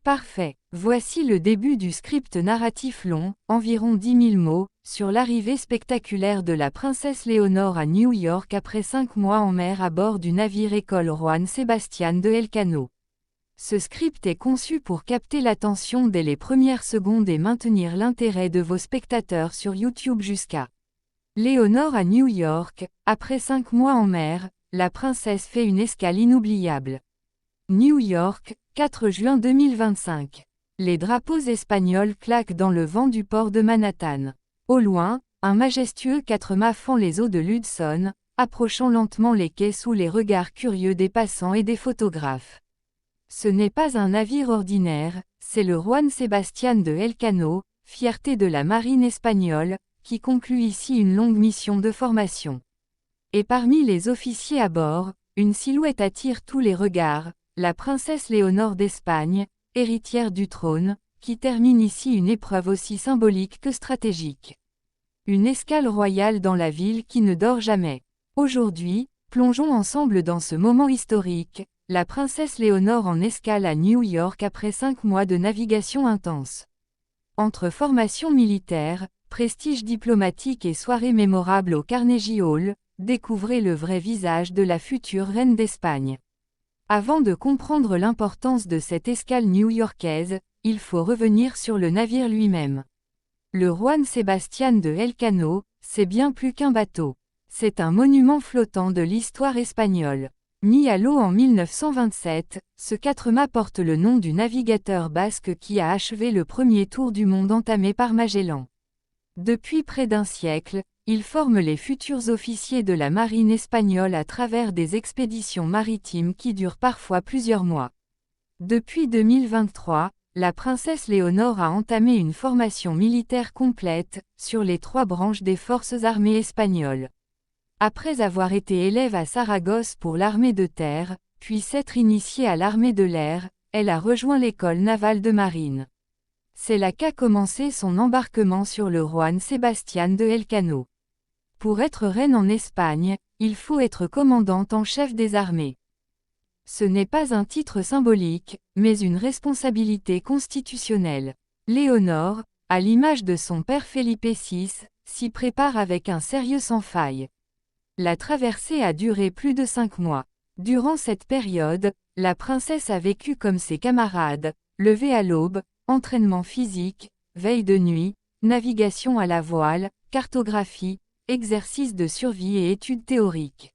Parfait. Voici le début du script narratif long, environ 10 000 mots, sur l'arrivée spectaculaire de la princesse Léonore à New York après 5 mois en mer à bord du navire-école Juan Sebastián de Elcano. Ce script est conçu pour capter l'attention dès les premières secondes et maintenir l'intérêt de vos spectateurs sur YouTube jusqu'à Léonore à New York. Après 5 mois en mer, la princesse fait une escale inoubliable. New York, 4 juin 2025. Les drapeaux espagnols claquent dans le vent du port de Manhattan. Au loin, un majestueux 4-mâts fend les eaux de l'Hudson, approchant lentement les quais sous les regards curieux des passants et des photographes. Ce n'est pas un navire ordinaire, c'est le Juan Sebastián de Elcano, fierté de la marine espagnole, qui conclut ici une longue mission de formation. Et parmi les officiers à bord, une silhouette attire tous les regards, la princesse Léonore d'Espagne, héritière du trône, qui termine ici une épreuve aussi symbolique que stratégique. Une escale royale dans la ville qui ne dort jamais. Aujourd'hui, plongeons ensemble dans ce moment historique, la princesse Léonore en escale à New York après 5 mois de navigation intense. Entre formation militaire, prestige diplomatique et soirée mémorable au Carnegie Hall, découvrez le vrai visage de la future reine d'Espagne. Avant de comprendre l'importance de cette escale new-yorkaise, il faut revenir sur le navire lui-même. Le Juan Sebastián de Elcano, c'est bien plus qu'un bateau. C'est un monument flottant de l'histoire espagnole. Mis à l'eau en 1927, ce 4-mâts porte le nom du navigateur basque qui a achevé le premier tour du monde entamé par Magellan. Depuis près d'un siècle, il forme les futurs officiers de la marine espagnole à travers des expéditions maritimes qui durent parfois plusieurs mois. Depuis 2023, la princesse Léonore a entamé une formation militaire complète, sur les 3 branches des forces armées espagnoles. Après avoir été élève à Saragosse pour l'armée de terre, puis s'être initiée à l'armée de l'air, elle a rejoint l'école navale de marine. C'est là qu'a commencé son embarquement sur le Juan Sebastián de Elcano. Pour être reine en Espagne, il faut être commandante en chef des armées. Ce n'est pas un titre symbolique, mais une responsabilité constitutionnelle. Léonore, à l'image de son père Felipe VI, s'y prépare avec un sérieux sans faille. La traversée a duré plus de 5 mois. Durant cette période, la princesse a vécu comme ses camarades, lever à l'aube, entraînement physique, veille de nuit, navigation à la voile, cartographie, exercice de survie et études théoriques.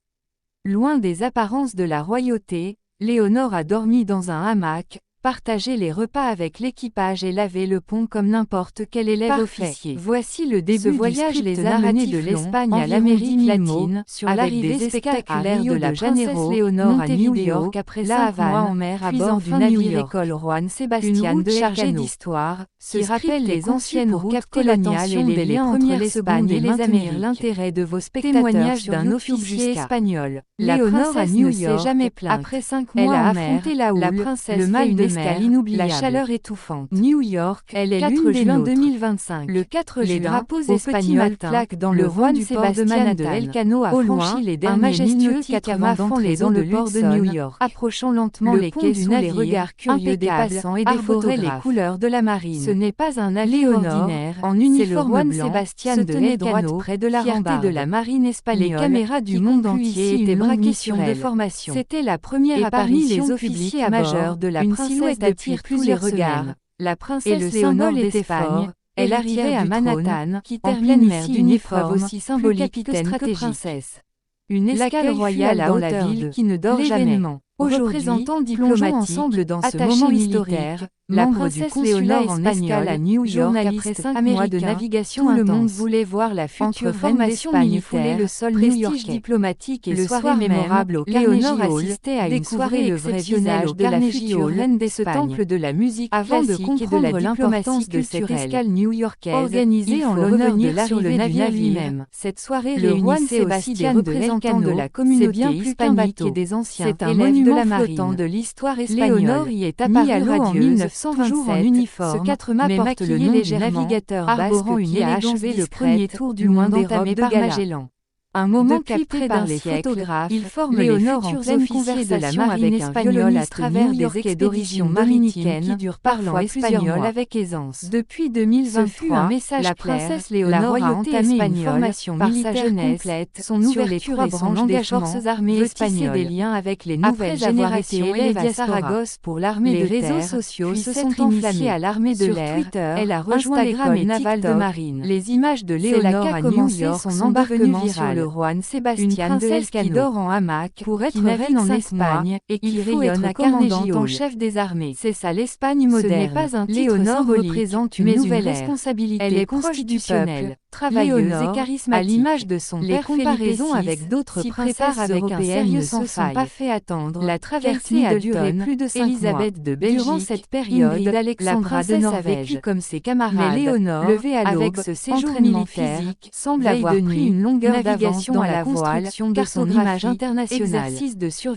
Loin des apparences de la royauté, Léonore a dormi dans un hamac, partagé les repas avec l'équipage et lavé le pont comme n'importe quel élève officier. Voici le début Ce du voyage script les a narratif menés de long, l'Espagne à environ l'Amérique 10 000 latine, mots, sur avec l'arrivée des escales spectaculaire à Rio de la de Janeiro, princesse Léonore à New Montevideo, York après La 5 mois Havane, en mer à puis bord du enfin New York. navire-école Juan Une Sebastián route de chargée Elcano. d'histoire, Ce rappelle les anciennes routes capter coloniales et les liens entre l'Espagne et les Amériques. Amériques. L'intérêt de vos spectateurs Témoignage sur d'un YouTube officier jusqu'à espagnol. La Léonore à princesse New ne s'est York, jamais plainte. après 5 Elle mois a en mer, affronté la la houle, princesse le fait mal une de escale mer, inoubliable. la chaleur étouffante. New York, Elle est 4 l'une des juin nôtres. 2025. Le 4 Les juin, drapeaux au petit espagnols matin, claquent dans le le vent Juan du port de Sebastián de Manhattan. Elcano a Au franchi loin, les un derniers majestueux minutes 4-mâts avant fend d'entrer les dans eaux le de port de l'Hudson, New York, approchant lentement le les pont quais du sous les navire, regards curieux des impeccable, passants et des arborait les photographes. couleurs de la marine. Ce n'est pas un navire Léonore, ordinaire, en c'est le uniforme Juan blanc, Sebastián se de tenait droite Elcano, près de la fierté de rambarde. la marine espagnole. Les caméras du qui monde conclut entier ici étaient une longue braquées mission sur de elle. formation. C'était la première Et parmi apparition les publique officiers à majeure bord, de la une princesse silhouette depuis attire plusieurs plusieurs regards. semaines. La Et princesse le Léonore symbole était d'Espagne, fort, elle héritière arrivait à du Manhattan, trône, qui en termine pleine ici mer une épreuve d'uniforme, aussi plus symbolique que capitaine que stratégique. princesse. Une escale L'accueil fut royale à la dans la hauteur ville de qui ne dort jamais. l'événement. Aujourd'hui, Représentant plongeons diplomatique, ensemble dans ce attaché moment militaire, historique, la membre du princesse consulat Léonore en espagnol escale à New York journaliste après 5 américain, mois de navigation tout le monde intense. voulait voir la future Entre reine formation d'Espagne militaire, fouler le sol prestige new-yorkais. diplomatique et Le soirée soir même, mémorable au Léonore Carnegie Hall, assistait à une découvrez soirée le vrai exceptionnelle visage au de la Carnegie future Hall, reine ce d'Espagne. temple de la musique Avant de classique et de la comprendre l'importance diplomatie de cette culturelle. escale new-yorkaise, organisée il en faut l'honneur de revenir sur le l'arrivée du navire navire. lui-même. Cette soirée Le Juan réunissait aussi des Sebastián de représentants de Elcano, la communauté c'est bien plus qu'un hispanique bateau. et des anciens C'est un élèves de monument la flottant marine. de l'histoire Léonore espagnole. y est Mis apparue à l'eau en radieuse, 1927, toujours en uniforme, ce 4-mâts mais porte le maquillée nom du légèrement, navigateur arborant basque une qui a élégance achevé le discrète, premier tour du loin monde des entamé robes de par gala. Magellan. Un moment Depuis capté près par d'un les siècle, photographes, il forme Léonore les en futurs pleine officiers de la conversation marine avec un espagnole violoniste à travers des new-yorkais expéditions d'origine maritimes dominicaine qui durent parlant parfois plusieurs espagnol mois. avec aisance. Depuis Ce 2023, fut un message la clair. princesse La Léonore a royauté entamé une espagnole, formation par sa militaire jeunesse, complète, son sur ouverture les trois et son branches des engagement, forces armées veut tisser espagnoles. des liens avec les nouvelles Après avoir été générations et élève la à diaspora. Saragosse pour l'armée Les de réseaux terre, sociaux puis se s'être sont initiée enflammés. à l'armée de Sur l'air, Twitter, elle a rejoint Instagram l'école et navale de TikTok, marine. les images de C'est là Léonore qu'a à New commencé York son sont embarquement devenues sur virales. le Juan Une Sebastián de princesse qui Elcano. dort en hamac, Pour être qui navigue reine en 5 mois, Espagne, et qui il faut rayonne être à Carnegie commandante en Hall. chef des armées. C'est ça l'Espagne Ce moderne. n'est pas un titre Léonore symbolique, représente une mais une nouvelle ère. responsabilité Elle est proche du constitutionnelle, peuple, travailleuse Léonore, et charismatique. à l'image de son Les père comparaisons Felipe avec VI, d'autres s'y princesses préparent avec un européennes sérieux ne sans se sont pas faille. fait attendre. La Kate traversée a duré Middleton, plus de 5 mois. Elisabeth de Belgique, Durant cette période, Ingrid la Alexandra de princesse a Norvège. vécu comme ses camarades. Mais Léonore, levée à l'aube, avec ce séjour entraînement militaire, physique, semble veille avoir de pris nuit, une longueur d'avance navigation dans à la la voile, construction de son cartographie, image internationale. exercice de survie.